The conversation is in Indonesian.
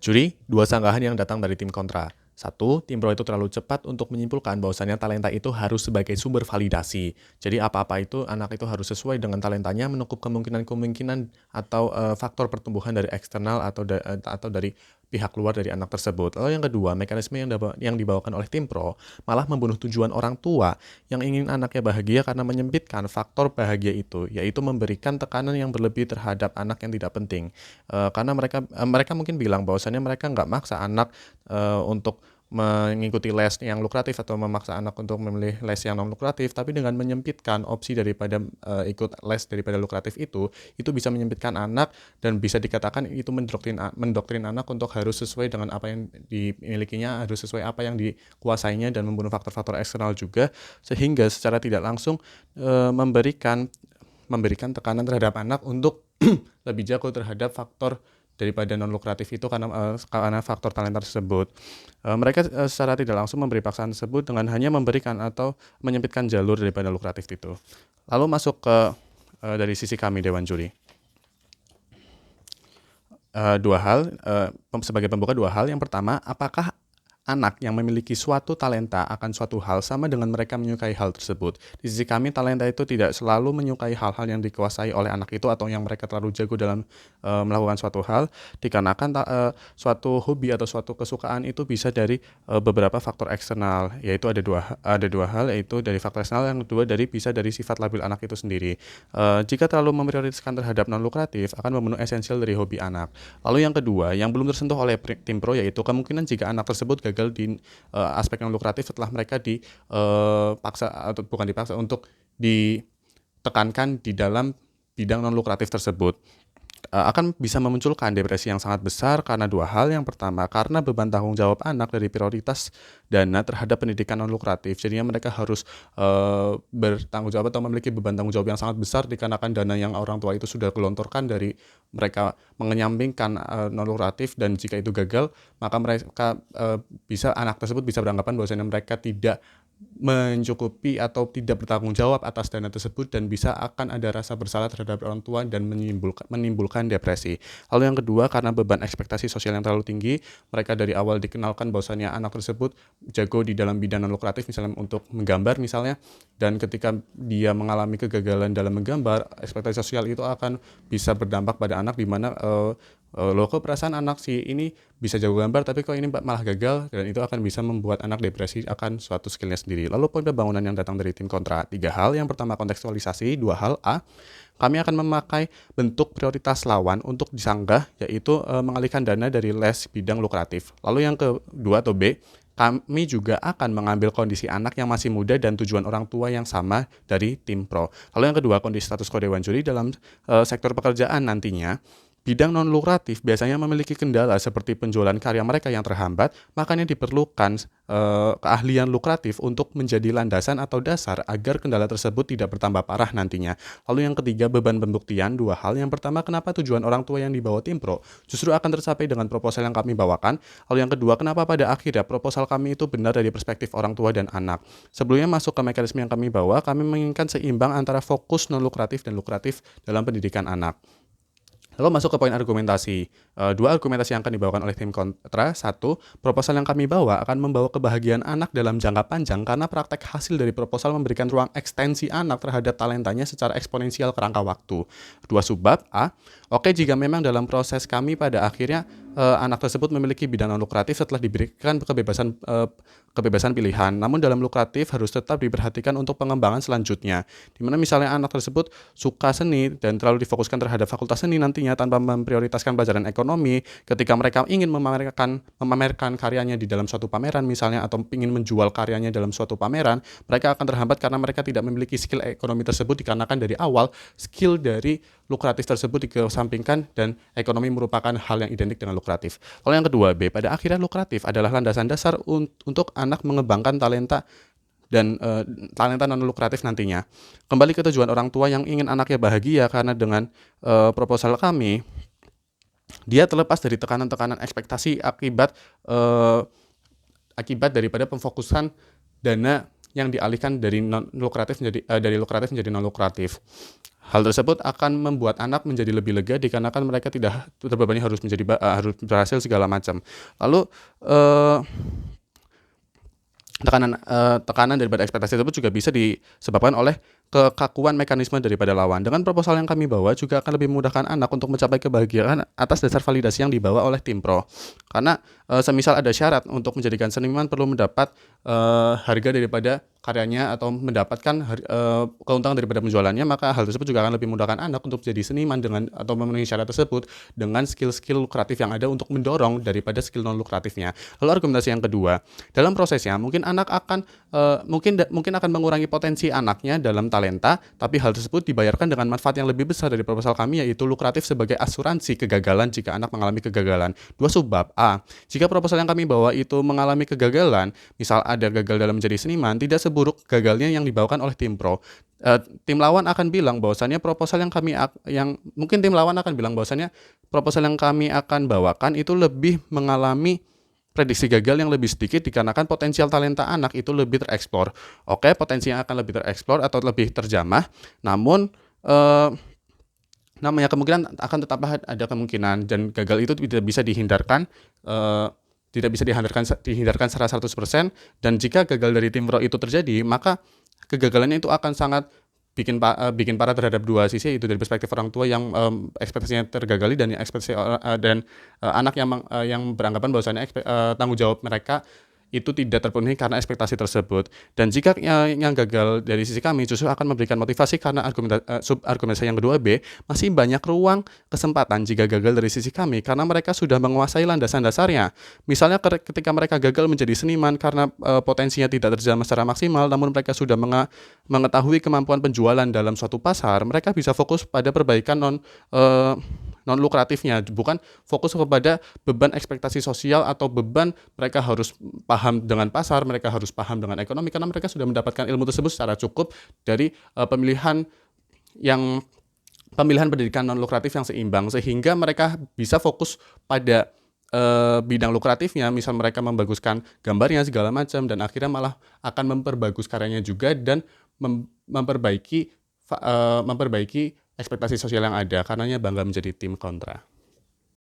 Juri, dua sanggahan yang datang dari tim kontra. Satu, tim pro itu terlalu cepat untuk menyimpulkan bahwasannya talenta itu harus sebagai sumber validasi. Jadi apa-apa itu anak itu harus sesuai dengan talentanya, menutup kemungkinan-kemungkinan atau faktor pertumbuhan dari eksternal atau dari pihak luar dari anak tersebut. Lalu yang kedua, mekanisme yang dibawakan oleh tim pro malah membunuh tujuan orang tua yang ingin anaknya bahagia karena menyempitkan faktor bahagia itu, yaitu memberikan tekanan yang berlebih terhadap anak yang tidak penting. Karena mereka mungkin bilang bahwasannya mereka nggak maksa anak untuk mengikuti les yang lukratif atau memaksa anak untuk memilih les yang non lukratif, tapi dengan menyempitkan opsi daripada ikut les daripada lukratif itu bisa menyempitkan anak dan bisa dikatakan itu mendoktrin anak untuk harus sesuai dengan apa yang dimilikinya, harus sesuai apa yang dikuasainya dan membunuh faktor-faktor eksternal juga, sehingga secara tidak langsung memberikan tekanan terhadap anak untuk lebih jago terhadap faktor daripada non lukratif itu karena faktor talenta tersebut. Mereka secara tidak langsung memberi paksaan tersebut dengan hanya memberikan atau menyempitkan jalur daripada lukratif itu. Lalu masuk ke dari sisi kami Dewan Juri. Sebagai pembuka dua hal. Yang pertama, apakah anak yang memiliki suatu talenta akan suatu hal sama dengan mereka menyukai hal tersebut. Di sisi kami, talenta itu tidak selalu menyukai hal-hal yang dikuasai oleh anak itu atau yang mereka terlalu jago dalam melakukan suatu hal, dikarenakan suatu hobi atau suatu kesukaan itu bisa dari beberapa faktor eksternal, yaitu ada dua hal, yaitu dari faktor eksternal, yang kedua bisa dari sifat labil anak itu sendiri. Jika terlalu memprioritaskan terhadap non lukratif akan membunuh esensial dari hobi anak. Lalu yang kedua, yang belum tersentuh oleh tim pro, yaitu kemungkinan jika anak tersebut gagal di aspek yang lukratif setelah mereka dipaksa atau bukan dipaksa untuk ditekankan di dalam bidang non lukratif tersebut, akan bisa memunculkan depresi yang sangat besar karena dua hal. Yang pertama, karena beban tanggung jawab anak dari prioritas dana terhadap pendidikan non lukratif, jadinya mereka harus bertanggung jawab atau memiliki beban tanggung jawab yang sangat besar dikarenakan dana yang orang tua itu sudah gelontorkan dari mereka mengenyampingkan non lukratif, dan jika itu gagal maka anak tersebut bisa beranggapan bahwasanya mereka tidak mencukupi atau tidak bertanggung jawab atas dana tersebut, dan akan ada rasa bersalah terhadap orang tua dan menimbulkan depresi. Lalu yang kedua, karena beban ekspektasi sosial yang terlalu tinggi, mereka dari awal dikenalkan bahwasanya anak tersebut jago di dalam bidang non lukratif, misalnya untuk menggambar misalnya, dan ketika dia mengalami kegagalan dalam menggambar, ekspektasi sosial itu akan bisa berdampak pada anak, di mana loh kok perasaan anak si ini bisa jago gambar tapi kok ini malah gagal, dan itu akan bisa membuat anak depresi akan suatu skillnya sendiri. Lalu poin pembangunan yang datang dari tim kontra, 3 hal. Yang pertama, kontekstualisasi. 2 hal. A, kami akan memakai bentuk prioritas lawan untuk disanggah, yaitu mengalihkan dana dari les bidang lukratif. Lalu yang kedua atau B, kami juga akan mengambil kondisi anak yang masih muda dan tujuan orang tua yang sama dari tim pro. Lalu yang kedua, kondisi status quo Dewan Juri dalam sektor pekerjaan nantinya. Bidang non lukratif biasanya memiliki kendala seperti penjualan karya mereka yang terhambat, makanya diperlukan keahlian lukratif untuk menjadi landasan atau dasar agar kendala tersebut tidak bertambah parah nantinya. Lalu yang ketiga, beban pembuktian. 2 hal. Yang pertama, kenapa tujuan orang tua yang dibawa tim pro justru akan tercapai dengan proposal yang kami bawakan. Lalu yang kedua, kenapa pada akhirnya proposal kami itu benar dari perspektif orang tua dan anak. Sebelumnya masuk ke mekanisme yang kami bawa, kami menginginkan seimbang antara fokus non lukratif dan lukratif dalam pendidikan anak. Lalu masuk ke poin argumentasi. 2 argumentasi yang akan dibawakan oleh tim kontra. 1, proposal yang kami bawa akan membawa kebahagiaan anak dalam jangka panjang karena praktek hasil dari proposal memberikan ruang ekstensi anak terhadap talentanya secara eksponensial kerangka waktu. 2 subbab. A, oke jika memang dalam proses kami pada akhirnya anak tersebut memiliki bidang non lukratif setelah diberikan kebebasan pilihan, namun dalam lukratif harus tetap diperhatikan untuk pengembangan selanjutnya, dimana misalnya anak tersebut suka seni dan terlalu difokuskan terhadap fakultas seni nantinya tanpa memprioritaskan pelajaran ekonomi. Ketika mereka ingin memamerkan karyanya di dalam suatu pameran misalnya, atau ingin menjual karyanya dalam suatu pameran, mereka akan terhambat karena mereka tidak memiliki skill ekonomi tersebut, dikarenakan dari awal skill dari lukratif tersebut dikesampingkan dan ekonomi merupakan hal yang identik dengan lukratif. Lalu yang kedua, B, pada akhirnya lukratif adalah landasan dasar untuk anak mengembangkan talenta dan talenta non lukratif nantinya. Kembali ke tujuan orang tua yang ingin anaknya bahagia, karena dengan proposal kami dia terlepas dari tekanan-tekanan ekspektasi akibat daripada pemfokusan dana yang dialihkan dari lukratif menjadi non lukratif. Hal tersebut akan membuat anak menjadi lebih lega dikarenakan mereka tidak terbebani harus berhasil segala macam. Lalu, eee tekanan daripada ekspektasi tersebut juga bisa disebabkan oleh kekakuan mekanisme daripada lawan. Dengan proposal yang kami bawa juga akan lebih memudahkan anak untuk mencapai kebahagiaan atas dasar validasi yang dibawa oleh tim pro. Karena, semisal ada syarat untuk menjadikan seniman perlu mendapat, harga daripada karyanya atau mendapatkan keuntungan daripada penjualannya, maka hal tersebut juga akan lebih memudahkan anak untuk jadi seniman dengan atau memenuhi syarat tersebut dengan skill-skill lukratif yang ada untuk mendorong daripada skill non lukratifnya. Lalu argumentasi yang kedua, dalam prosesnya mungkin anak akan, mungkin akan mengurangi potensi anaknya dalam talenta, tapi hal tersebut dibayarkan dengan manfaat yang lebih besar dari proposal kami, yaitu lukratif sebagai asuransi kegagalan jika anak mengalami kegagalan. Dua subbab. A, jika proposal yang kami bawa itu mengalami kegagalan, misal ada gagal dalam menjadi seniman, tidak seburuk gagalnya yang dibawakan oleh tim pro. Tim lawan akan bilang bahwasannya proposal yang kami yang mungkin tim lawan akan bilang bahwasannya proposal yang kami akan bawakan itu lebih mengalami prediksi gagal yang lebih sedikit dikarenakan potensial talenta anak itu lebih tereksplor. Oke, potensi yang akan lebih tereksplor atau lebih terjamah, namun, namanya kemungkinan akan tetap ada kemungkinan dan gagal itu tidak bisa dihindarkan, eee, tidak bisa dihindarkan secara 100% dan jika gagal dari tim pro itu terjadi, maka kegagalannya itu akan sangat bikin parah terhadap dua sisi, yaitu dari perspektif orang tua yang, ekspektasinya tergagali dan anak yang beranggapan bahwasannya tanggung jawab mereka itu tidak terpenuhi karena ekspektasi tersebut. Dan jika yang gagal dari sisi kami justru akan memberikan motivasi karena argumentasi yang kedua B, masih banyak ruang kesempatan jika gagal dari sisi kami karena mereka sudah menguasai landasan dasarnya. Misalnya ketika mereka gagal menjadi seniman karena, potensinya tidak terjamah secara maksimal, namun mereka sudah mengetahui kemampuan penjualan dalam suatu pasar, mereka bisa fokus pada perbaikan non lukratifnya, bukan fokus kepada beban ekspektasi sosial atau beban mereka harus paham dengan pasar, mereka harus paham dengan ekonomi karena mereka sudah mendapatkan ilmu tersebut secara cukup dari, yang pemilihan pendidikan non lukratif yang seimbang sehingga mereka bisa fokus pada, bidang lukratifnya, misal mereka membaguskan gambarnya segala macam dan akhirnya malah akan memperbagus karyanya juga dan memperbaiki ekspektasi sosial yang ada, karenanya bangga menjadi tim kontra.